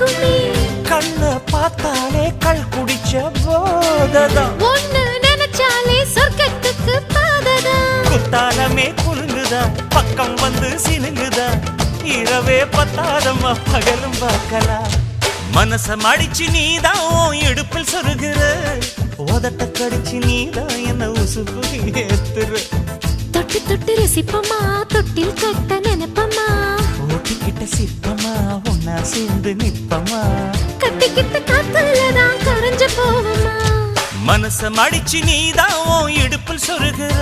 இருக்குமே. கண்ண பார்த்தாலே கள் குடிச்ச போததான். ஒண்ணு நினைச்சாலே சொர்க்கத்துக்கு பாததான். குத்தாலமே குலுங்குதா, பக்கம் வந்து சினுங்குதா, இரவே பத்தாதம்மா பகலும் பார்க்கலாம். மனச மடிச்சு நீதான் இடுப்பில் சொருகிற, உதட்ட கடிச்சு நீதான் என்ன உசுப்பு ஏத்துற. தொட்டு தொட்டு ரசிப்பமா, தொட்டில் கட்ட நினைப்பமா, ஓட்டிக்கிட்ட சிற்பமா ஒன்னா சேர்ந்து நிப்பமா, கட்டிக்கிட்ட காத்துலதான் கரைஞ்சு போவமா. மனச மடிச்சு நீதான் இடுப்பில் சொருகிற.